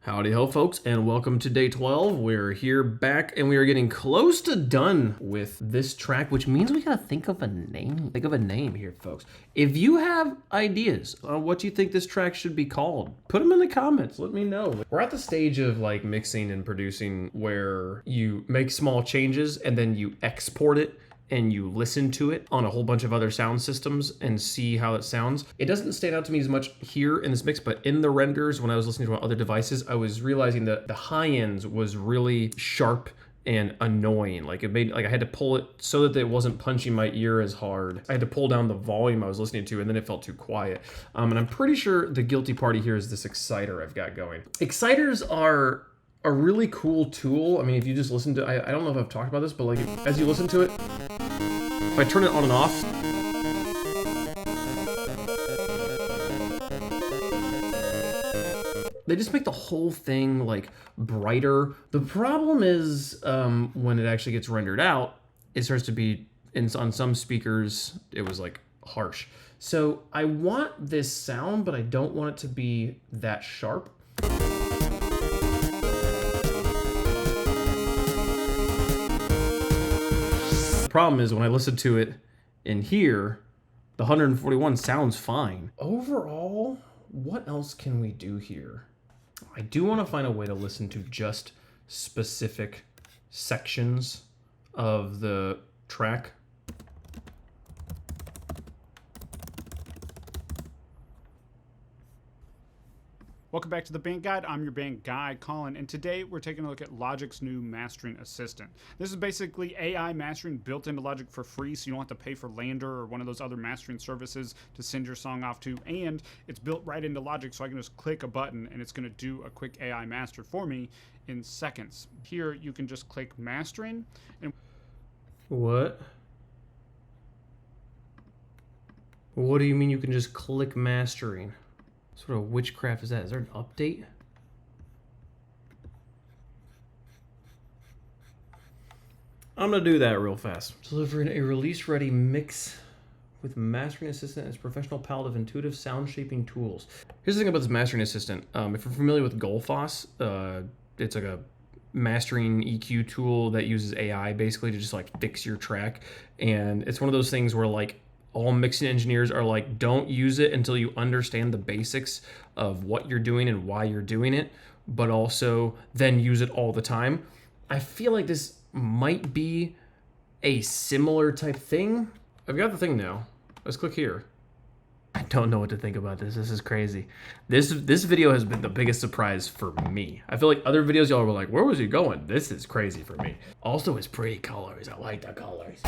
Howdy ho folks, and welcome to day 12. We're here back and we are getting close to done with this track, which means we gotta think of a name. Think of a name here, folks. If you have ideas on what you think this track should be called, put them in the comments, let me know. We're at the stage of like mixing and producing where you make small changes and then you export it and you listen to it on a whole bunch of other sound systems and see how it sounds. It doesn't stand out to me as much here in this mix, but in the renders, when I was listening to other devices, I was realizing that the high ends was really sharp and annoying. Like it made, like I had to pull it so that it wasn't punching my ear as hard. I had to pull down the volume I was listening to and then it felt too quiet. And I'm pretty sure the guilty party here is this exciter I've got going. Exciters are a really cool tool. I mean, if you just listen to, I don't know if I've talked about this, but like as you listen to it, if I turn it on and off, they just make the whole thing like brighter. The problem is when it actually gets rendered out, it starts to be, on some speakers, it was like harsh. So I want this sound, but I don't want it to be that sharp. Problem is when I listen to it in here, the 141 sounds fine. Overall, what else can we do here? I do want to find a way to listen to just specific sections of the track. Welcome back to the Band Guide. I'm your band guy, Colin, and today we're taking a look at Logic's new mastering assistant. This is basically AI mastering built into Logic for free, so you don't have to pay for Lander or one of those other mastering services to send your song off to, and it's built right into Logic, so I can just click a button and it's going to do a quick AI master for me in seconds. Here you can just click mastering. And what do you mean you can just click mastering? What sort of witchcraft is that? Is there an update? I'm gonna do that real fast. Delivering a release-ready mix with Mastering Assistant as professional palette of intuitive sound shaping tools. Here's the thing about this Mastering Assistant. If you're familiar with Gullfoss, it's like a mastering EQ tool that uses AI basically to just like fix your track. And it's one of those things where like all mixing engineers are like, don't use it until you understand the basics of what you're doing and why you're doing it, but also then use it all the time. I feel like this might be a similar type thing. I've got the thing now. Let's click here. I don't know what to think about this. This is crazy. This video has been the biggest surprise for me. I feel like other videos y'all were like, where was he going? This is crazy for me. Also, it's pretty colors. I like the colors.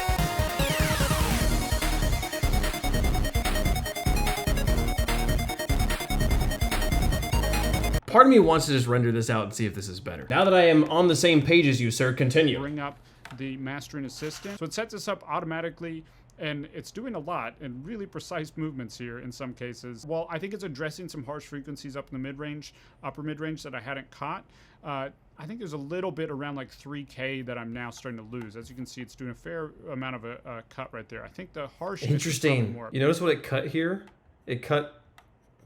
Part of me wants to just render this out and see if this is better. Now that I am on the same page as you, sir, continue. bring up the mastering assistant. So it sets this up automatically, and it's doing a lot and really precise movements here in some cases. Well, I think it's addressing some harsh frequencies up in the mid-range, upper mid-range that I hadn't caught. I think there's a little bit around like 3K that I'm now starting to lose. As you can see, it's doing a fair amount of a cut right there. I think the harsh. Interesting. You notice what it cut here? It cut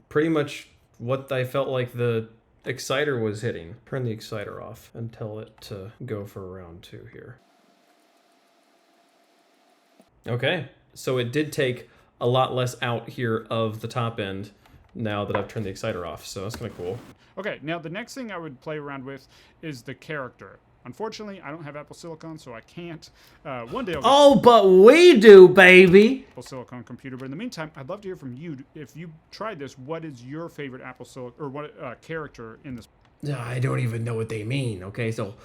pretty much what I felt like the exciter was hitting. Turn the exciter off and tell it to go for round 2 here. Okay, so it did take a lot less out here of the top end now that I've turned the exciter off, so that's kind of cool. Okay, now the next thing I would play around with is the character. Unfortunately, I don't have Apple Silicon, so I can't. One day I'll get but we do, baby! Apple Silicon computer. But in the meantime, I'd love to hear from you. If you tried this, what is your favorite Apple Silicon, or what character in this? I don't even know what they mean, okay? So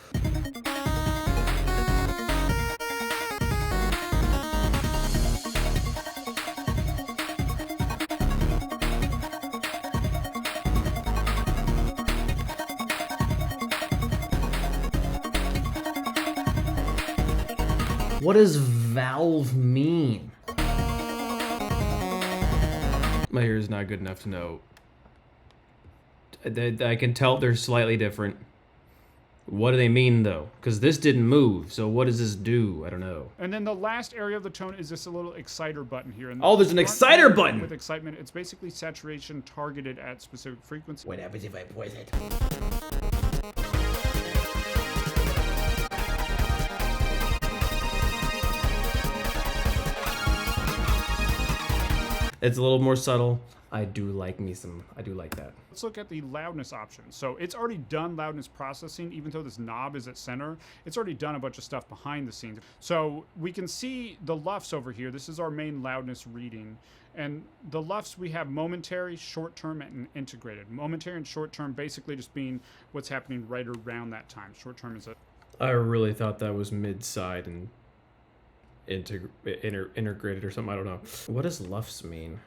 what does Valve mean? My ear is not good enough to know. I can tell they're slightly different. What do they mean, though? Because this didn't move, so what does this do? I don't know. And then the last area of the tone is just a little exciter button here. And oh, there's an exciter button! With excitement, it's basically saturation targeted at specific frequencies. What happens if I press it? It's a little more subtle. I do like that. Let's look at the loudness option. So it's already done loudness processing, even though this knob is at center. It's already done a bunch of stuff behind the scenes. So we can see the LUFS over here. This is our main loudness reading. And the LUFS, we have momentary, short-term, and integrated. Momentary and short-term basically just being what's happening right around that time. Short-term is I really thought that was mid-side and integrated or something. I don't know. What does LUFS mean?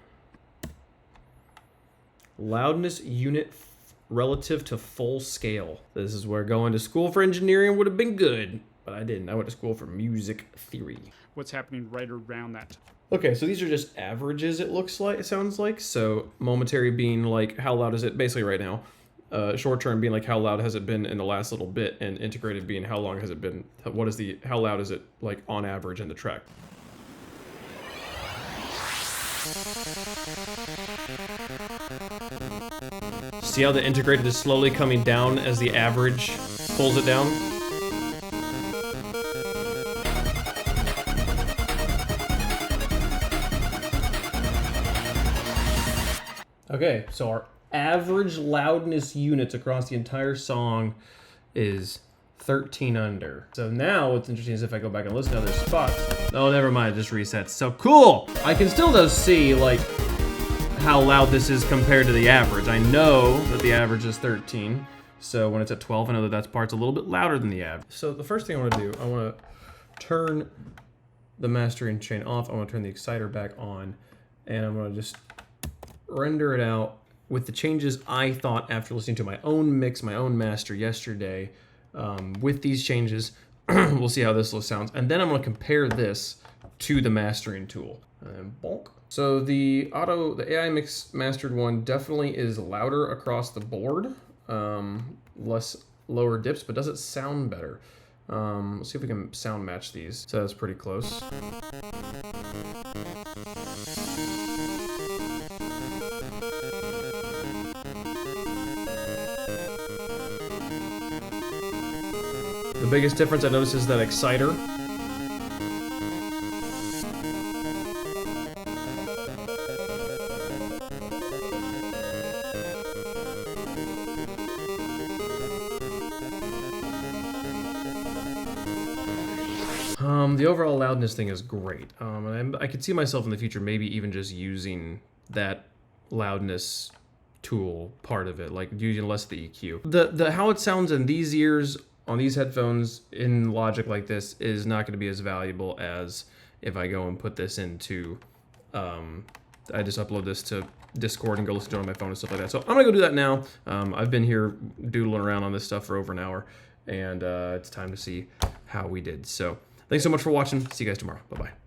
Loudness unit relative to full scale. This is where going to school for engineering would have been good, but I didn't. I went to school for music theory. what's happening right around that time. Okay, so these are just averages, it sounds like. So momentary being like how loud is it basically right now. Short term being like how loud has it been in the last little bit, and integrated being how long has it been, how loud is it like on average in the track. See how the integrated is slowly coming down as the average pulls it down? Okay, so our average loudness units across the entire song is 13 under. So now what's interesting is if I go back and listen to other spots. Oh, never mind, it just resets. So cool! I can still though see like how loud this is compared to the average. I know that the average is 13. So when it's at 12, I know that that part's a little bit louder than the average. So the first thing I want to do, I want to turn the mastering chain off. I want to turn the exciter back on, and I'm going to just render it out with the changes I thought after listening to my own mix, my own master yesterday. With these changes, we'll see how this sounds. And then I'm going to compare this to the mastering tool. And bonk. So the AI mix mastered one definitely is louder across the board. Lower dips, but does it sound better? Let's see if we can sound match these. So that's pretty close. The biggest difference I noticed is that exciter. The overall loudness thing is great. And I could see myself in the future maybe even just using that loudness tool part of it, like using less of the EQ. The how it sounds in these ears on these headphones in Logic like this is not going to be as valuable as if I go and put this into, I just upload this to Discord and go listen to it on my phone and stuff like that. So I'm going to go do that now. I've been here doodling around on this stuff for over an hour, and it's time to see how we did. So thanks so much for watching. See you guys tomorrow. Bye-bye.